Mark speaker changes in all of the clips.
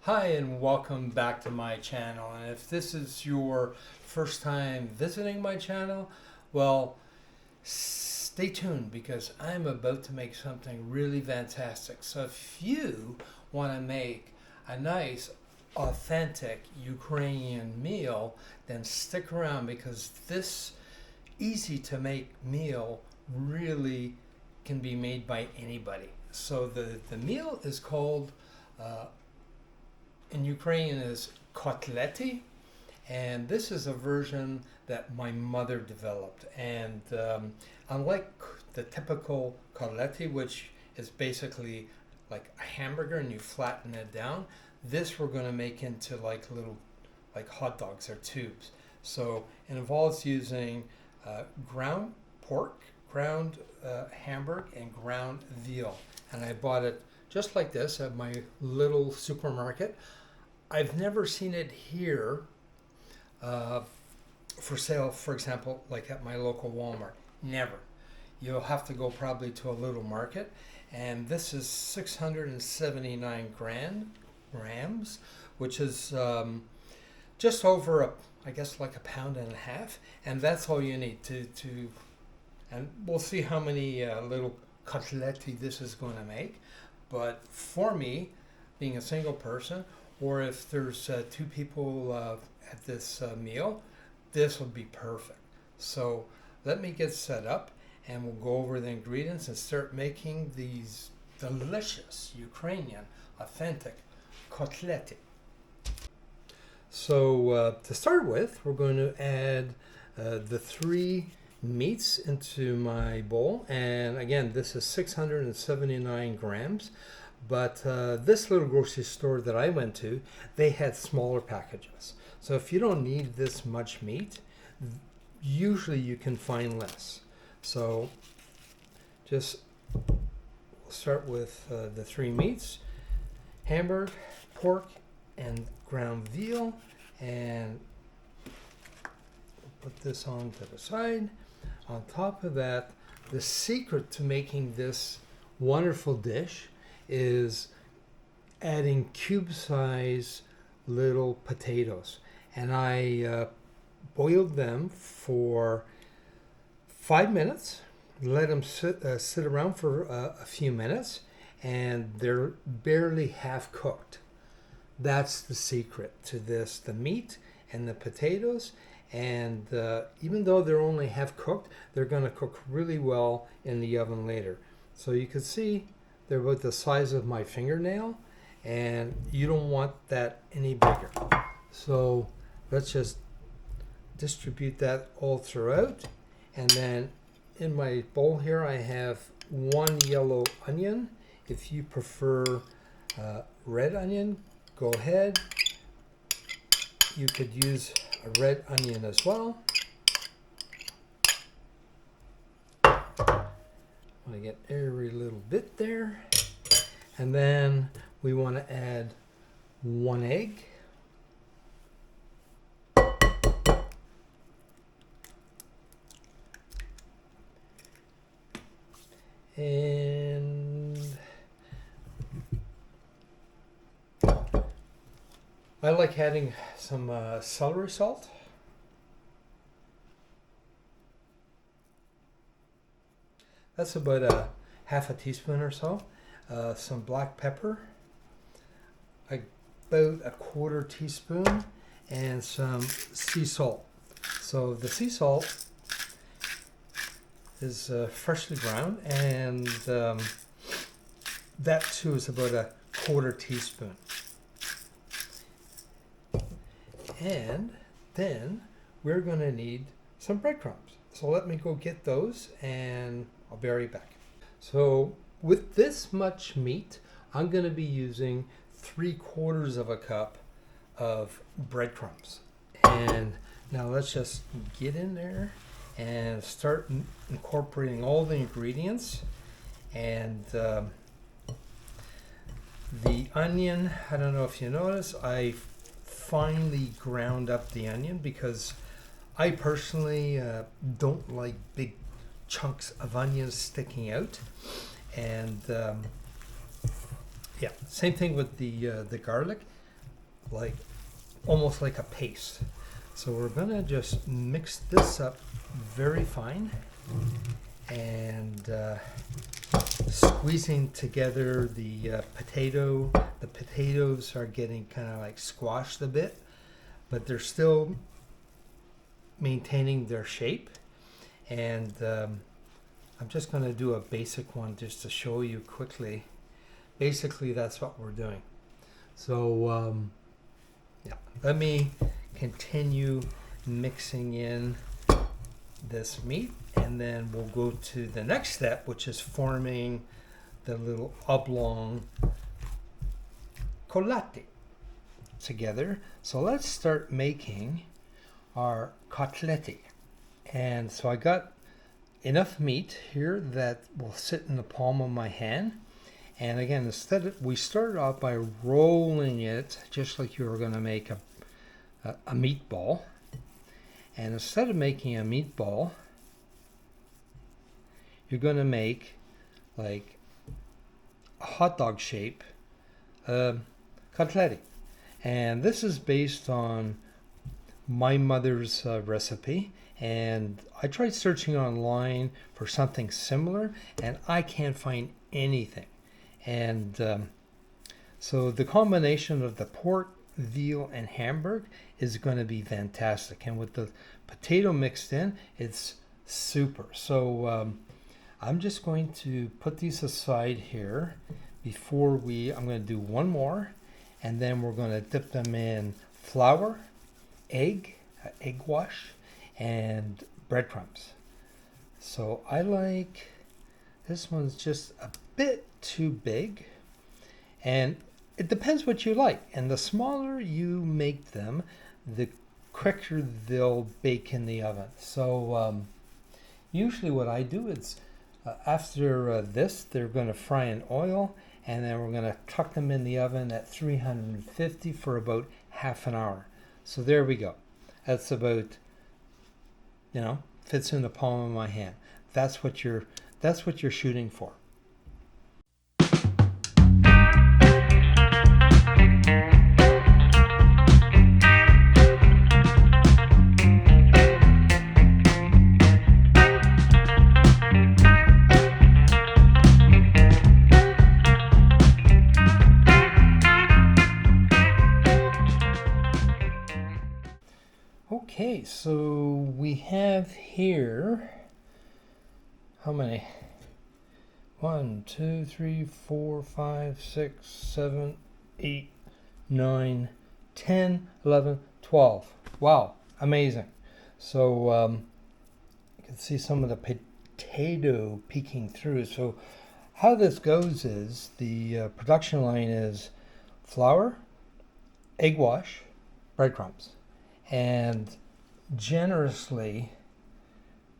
Speaker 1: Hi and welcome back to my channel, and if this is your first time visiting my channel, well, stay tuned because I'm about to make something really fantastic. So if you want to make a nice authentic Ukrainian meal, then stick around because this easy to make meal really can be made by anybody. So the meal is called in Ukrainian is Kotleti, and this is a version that my mother developed. And unlike the typical Kotleti, which is basically like a hamburger and you flatten it down, this we're going to make into like little like hot dogs or tubes. So it involves using ground pork, ground hamburg, and ground veal. And I bought it just like this at my little supermarket. I've never seen it here for sale, for example, like at my local Walmart. Never. You'll have to go probably to a little market. And this is 679 grams, which is just over, I guess, like a pound and a half. And that's all you need to and we'll see how many little kotleti this is going to make. But for me, being a single person, or if there's two people at this meal, this will be perfect. So let me get set up and we'll go over the ingredients and start making these delicious Ukrainian authentic kotleti. So to start with, we're going to add the three meats into my bowl. And again, this is 679 grams. But this little grocery store that I went to, they had smaller packages. So if you don't need this much meat, usually you can find less. So just start with the three meats: hamburg, pork, and ground veal. And put this on to the side. On top of that, the secret to making this wonderful dish is adding cube-size little potatoes, and I boiled them for 5 minutes. Let them sit around for a few minutes, and they're barely half cooked. That's the secret to this: the meat and the potatoes. And even though they're only half cooked, they're going to cook really well in the oven later. So you can see they're about the size of my fingernail, and you don't want that any bigger. So let's just distribute that all throughout. And then in my bowl here, I have one yellow onion. If you prefer red onion, go ahead. You could use a red onion as well. Want to get every little bit there. And then we want to add one egg. And I like adding some celery salt. That's about a half a teaspoon or so. Some black pepper, about a quarter teaspoon, and some sea salt. So the sea salt is freshly ground, and that too is about a quarter teaspoon. And then we're going to need some breadcrumbs. So let me go get those and I'll be right back. So with this much meat, I'm going to be using 3/4 of a cup of breadcrumbs. And now let's just get in there and start incorporating all the ingredients. And the onion, I don't know if you notice, I finely ground up the onion because I personally don't like big chunks of onions sticking out. And yeah, same thing with the garlic. like almost like a paste. So we're gonna just mix this up very fine and squeezing together the potato. The potatoes are getting kind of like squashed a bit, but they're still maintaining their shape. And I'm just going to do a basic one just to show you quickly. Basically, that's what we're doing. So yeah, let me continue mixing in this meat, and then we'll go to the next step, which is forming the little oblong kotleti together. So let's start making our kotleti. And so I got enough meat here that will sit in the palm of my hand. And again, we started off by rolling it just like you were going to make a meatball. And instead of making a meatball, you're going to make like a hot dog shape kotleti. And this is based on my mother's recipe. And I tried searching online for something similar, and I can't find anything. And so the combination of the pork, veal, and Hamburg is going to be fantastic. And with the potato mixed in, it's super. So I'm just going to put these aside here before I'm going to do one more, and then we're going to dip them in flour, egg wash, and breadcrumbs. So I like, this one's just a bit too big, and it depends what you like. And the smaller you make them, the quicker they'll bake in the oven. So usually what I do is after this, they're going to fry in oil, and then we're going to tuck them in the oven at 350 for about half an hour. So there we go. That's about, fits in the palm of my hand. That's what you're shooting for. Okay, so we have here, how many? 1, 2, 3, 4, 5, 6, 7, 8, 9, 10, 11, 12. Wow, amazing. So you can see some of the potato peeking through. So how this goes is the production line is flour, egg wash, breadcrumbs, and generously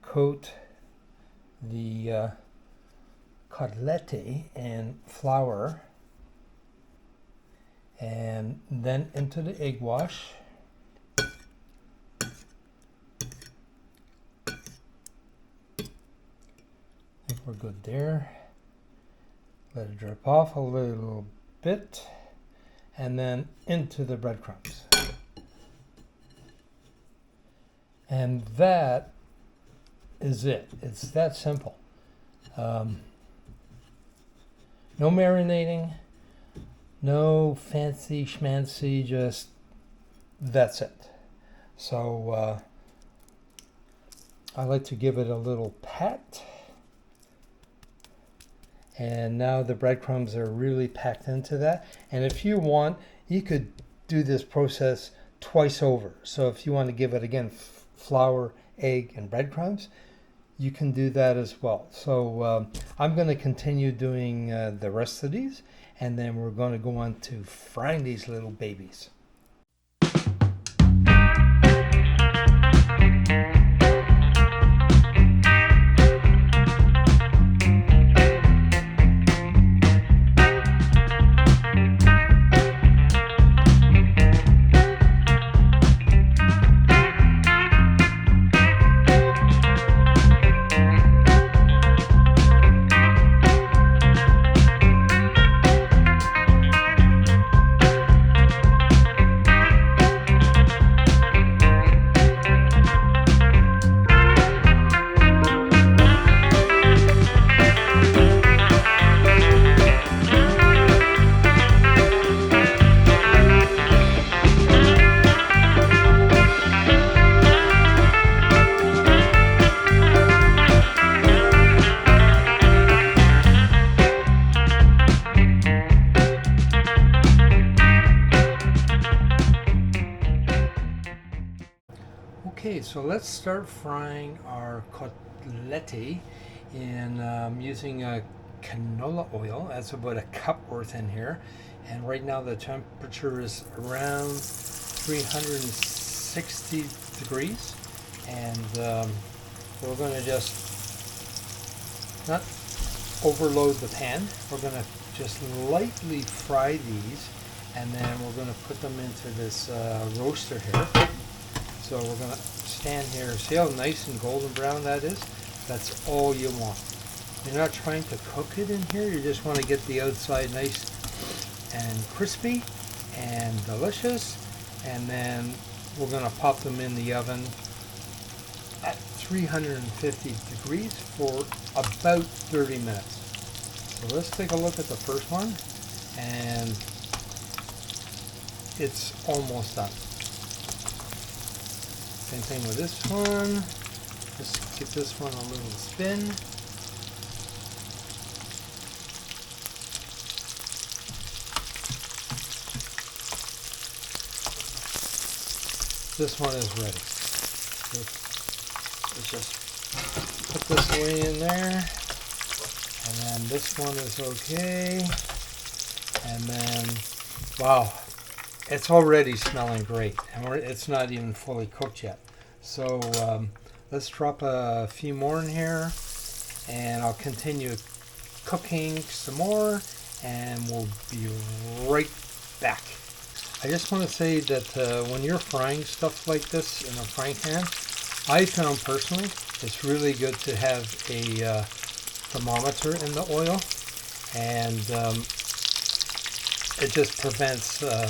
Speaker 1: coat the kotleti in flour, and then into the egg wash. I think we're good there. Let it drip off a little bit, and then into the breadcrumbs. And that is it. It's that simple. No marinating, no fancy schmancy, just that's it. So I like to give it a little pat. And now the breadcrumbs are really packed into that. And if you want, you could do this process twice over. So if you want to give it again flour, egg, and breadcrumbs, you can do that as well. So I'm going to continue doing the rest of these, and then we're going to go on to frying these little babies. So let's start frying our kotleti in using canola oil. That's about a cup worth in here. And right now the temperature is around 360 degrees. And we're going to just not overload the pan. We're going to just lightly fry these, and then we're going to put them into this roaster here. So we're going to stand here. See how nice and golden brown that is? That's all you want. You're not trying to cook it in here. You just want to get the outside nice and crispy and delicious. And then we're going to pop them in the oven at 350 degrees for about 30 minutes. So let's take a look at the first one, and it's almost done. Same thing with this one. Let's give this one a little spin. This one is ready. Let's just put this away in there. And then this one is okay. And then, wow, it's already smelling great. And it's not even fully cooked yet. So let's drop a few more in here. And I'll continue cooking some more. And we'll be right back. I just want to say that when you're frying stuff like this in a frying pan, I found personally it's really good to have a thermometer in the oil, and it just prevents a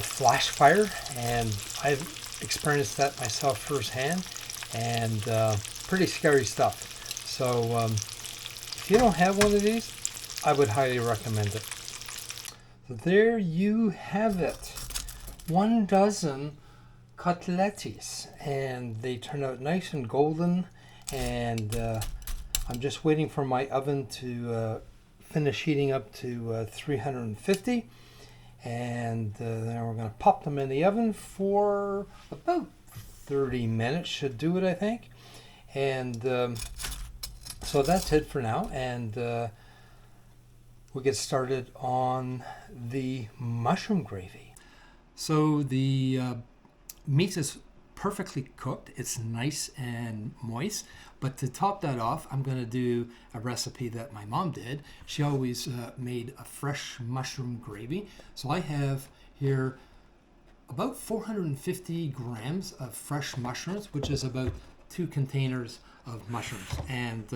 Speaker 1: flash fire, and I've experienced that myself firsthand, and pretty scary stuff. So if you don't have one of these, I would highly recommend it. So there you have it. 1 dozen kotletis, and they turn out nice and golden, and I'm just waiting for my oven to finish heating up to 350, and then we're going to pop them in the oven for about 30 minutes. Should do it, I think. And so that's it for now, and we'll get started on the mushroom gravy. So the meat is perfectly cooked. It's nice and moist. But to top that off, I'm going to do a recipe that my mom did. She always made a fresh mushroom gravy. So I have here about 450 grams of fresh mushrooms, which is about 2 containers of mushrooms. And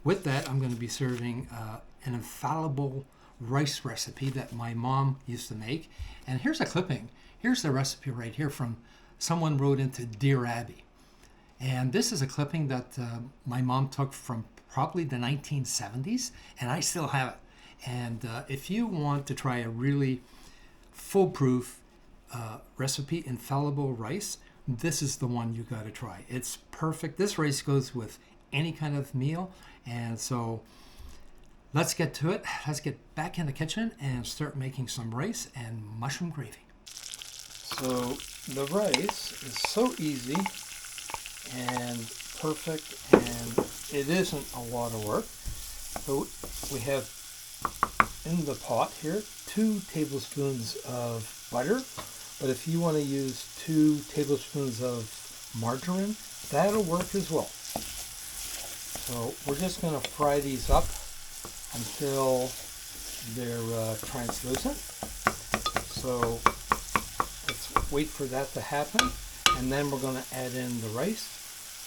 Speaker 1: with that, I'm going to be serving an infallible rice recipe that my mom used to make. And here's a clipping. Here's the recipe right here from someone wrote into Dear Abby. And this is a clipping that my mom took from probably the 1970s, and I still have it. And if you want to try a really foolproof recipe, infallible rice, this is the one you got to try. It's perfect. This rice goes with any kind of meal. And so let's get to it. Let's get back in the kitchen and start making some rice and mushroom gravy. So the rice is so easy and perfect, and it isn't a lot of work. So we have in the pot here 2 tablespoons of butter, but if you want to use 2 tablespoons of margarine, that'll work as well. So we're just going to fry these up until they're translucent. So let's wait for that to happen, and then we're going to add in the rice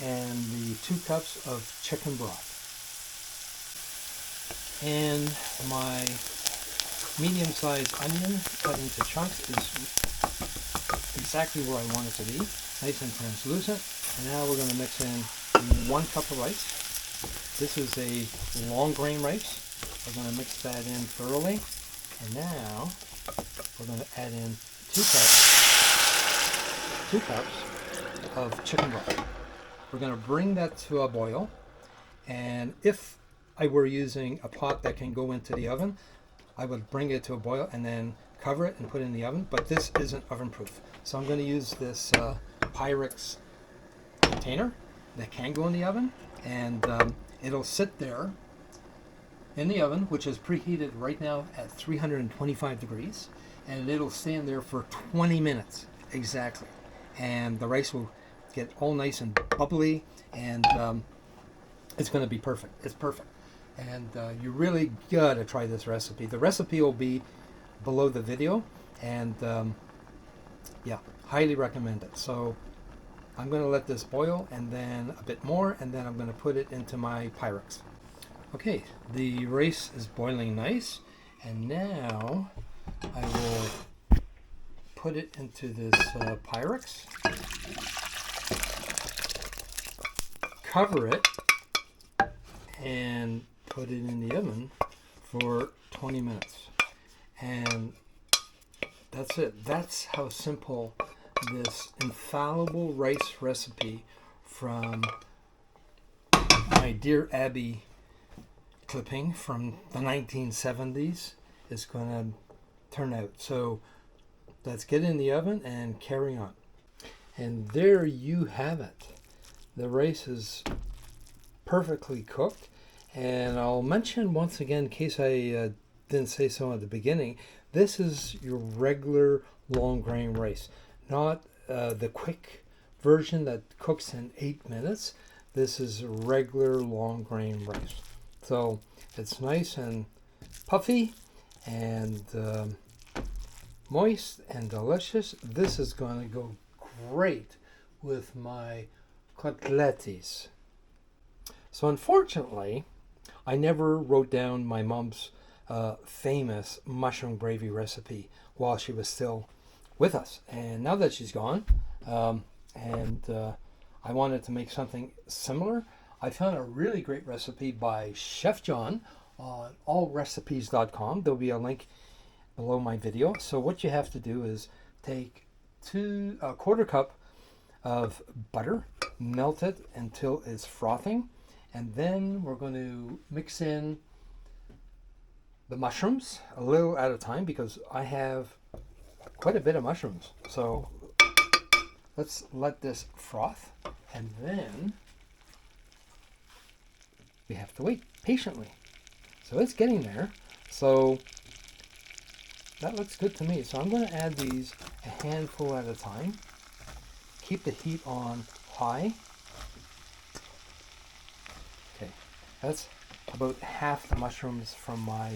Speaker 1: and the 2 cups of chicken broth. And my medium-sized onion cut into chunks is exactly where I want it to be, nice and translucent. And now we're going to mix in 1 cup of rice. This is a long grain rice. We're going to mix that in thoroughly. And now we're going to add in 2 cups of chicken broth. We're going to bring that to a boil. And if I were using a pot that can go into the oven, I would bring it to a boil and then cover it and put it in the oven. But this isn't oven proof. So I'm going to use this Pyrex container that can go in the oven, and it'll sit there in the oven, which is preheated right now at 325 degrees, and it'll stand there for 20 minutes exactly, and the rice will get all nice and bubbly, and it's going to be perfect. It's perfect, and you really gotta try this recipe. The recipe will be below the video, and yeah, highly recommend it. So I'm going to let this boil, and then a bit more, and then I'm going to put it into my Pyrex. Okay, the rice is boiling nice, and now I will put it into this Pyrex, cover it, and put it in the oven for 20 minutes. And that's it. That's how simple this infallible rice recipe from my Dear Abby clipping from the 1970s is going to turn out. So let's get in the oven and carry on. And there you have it. The rice is perfectly cooked. And I'll mention once again, in case I didn't say so at the beginning, this is your regular long grain rice, not the quick version that cooks in 8 minutes. This is regular long grain rice. So it's nice and puffy and moist and delicious. This is going to go great with my Kotletis. So unfortunately, I never wrote down my mom's famous mushroom gravy recipe while she was still with us. And now that she's gone, I wanted to make something similar, I found a really great recipe by Chef John on allrecipes.com. There'll be a link below my video. So what you have to do is take a quarter cup of butter, melt it until it's frothing, and then we're going to mix in the mushrooms a little at a time because I have quite a bit of mushrooms. So let's let this froth, and then we have to wait patiently. So it's getting there. So that looks good to me. So I'm going to add these a handful at a time. Keep the heat on high. Okay, that's about half the mushrooms from my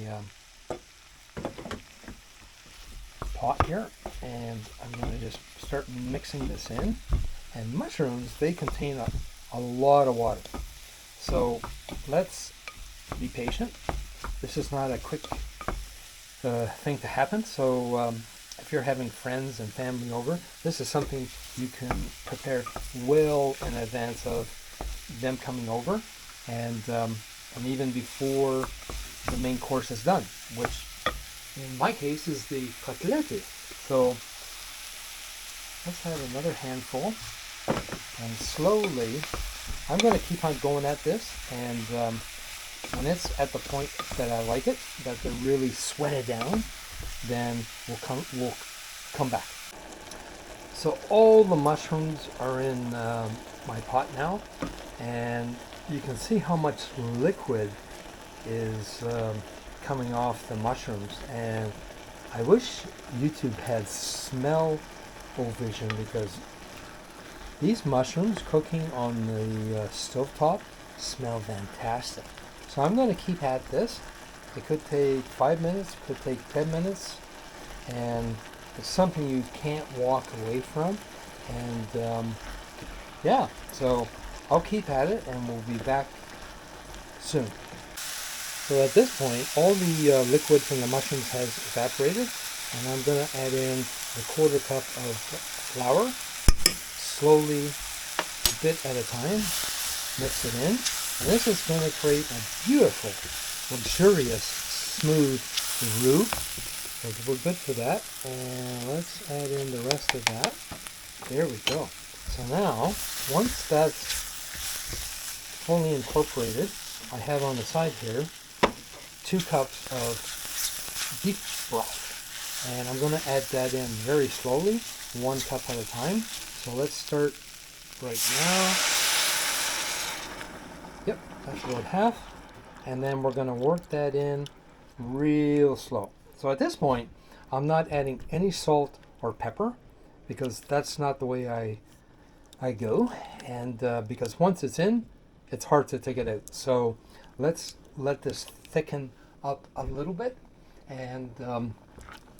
Speaker 1: pot here, and I'm going to just start mixing this in. And mushrooms, they contain a lot of water, so let's be patient. This is not a quick thing to happen, so if you're having friends and family over, this is something you can prepare well in advance of them coming over, and even before the main course is done, which in my case is the Kotleti. So let's add another handful, and slowly I'm going to keep on going at this, and when it's at the point that I like it, that they're really sweated down, then we'll come back. So all the mushrooms are in my pot now, and you can see how much liquid is coming off the mushrooms, and I wish YouTube had smell-o-vision, because these mushrooms cooking on the stovetop smell fantastic. So I'm going to keep at this. It could take 5 minutes, could take 10 minutes, and it's something you can't walk away from. And yeah, so I'll keep at it, and we'll be back soon. So at this point, all the liquid from the mushrooms has evaporated, and I'm going to add in a quarter cup of flour, slowly, a bit at a time, mix it in. And this is going to create a beautiful, luxurious, smooth roux. So we're good for that. And let's add in the rest of that. There we go. So now, once that's fully incorporated, I have on the side here 2 cups of beef broth. And I'm going to add that in very slowly, 1 cup at a time. So let's start right now. Yep, that's about half. And then we're going to work that in real slow. So at this point, I'm not adding any salt or pepper because that's not the way I go. And because once it's in, it's hard to take it out. So let's let this thicken up a little bit. And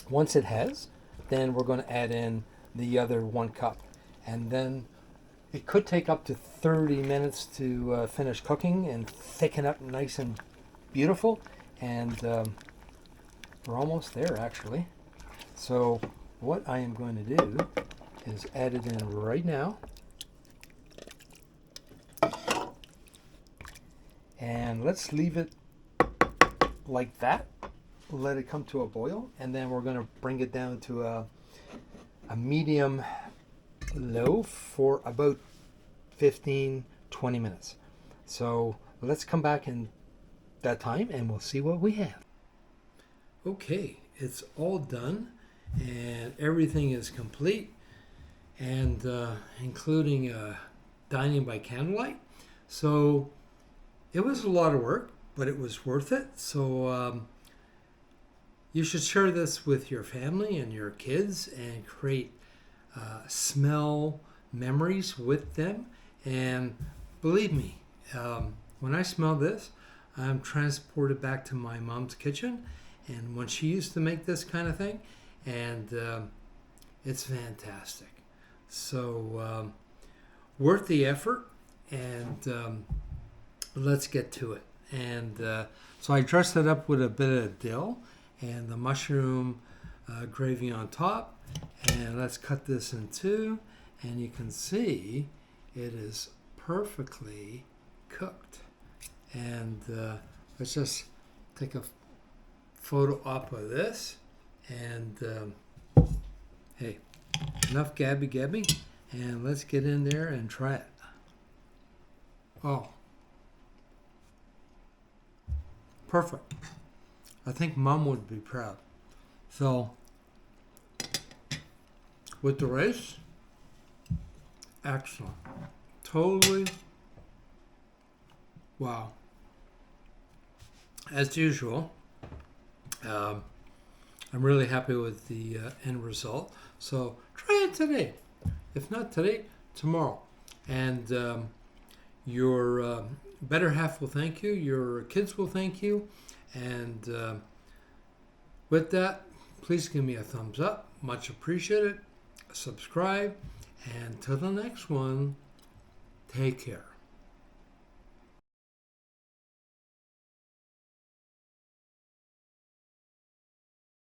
Speaker 1: once it has, then we're going to add in the other 1 cup. And then it could take up to 30 minutes to finish cooking and thicken up nice and beautiful. And we're almost there, actually. So what I am going to do is add it in right now. And let's leave it like that. Let it come to a boil. And then we're going to bring it down to a medium low for about 15-20 minutes. So let's come back in that time and we'll see what we have. Okay, it's all done and everything is complete, and including dining by candlelight. So it was a lot of work, but it was worth it. So you should share this with your family and your kids and create smell memories with them. And believe me, when I smell this, I'm transported back to my mom's kitchen and when she used to make this kind of thing, and it's fantastic. So worth the effort, and let's get to it. And so I dressed it up with a bit of dill and the mushroom gravy on top. And let's cut this in two. And you can see it is perfectly cooked. And let's just take a photo op of this. And hey, enough gabby. And let's get in there and try it. Oh. Perfect. I think Mom would be proud. So, with the rice, excellent. Totally, wow. As usual, I'm really happy with the end result. So, try it today. If not today, tomorrow. And your better half will thank you. Your kids will thank you. And with that, please give me a thumbs up. Much appreciated. Subscribe. And till the next one, take care.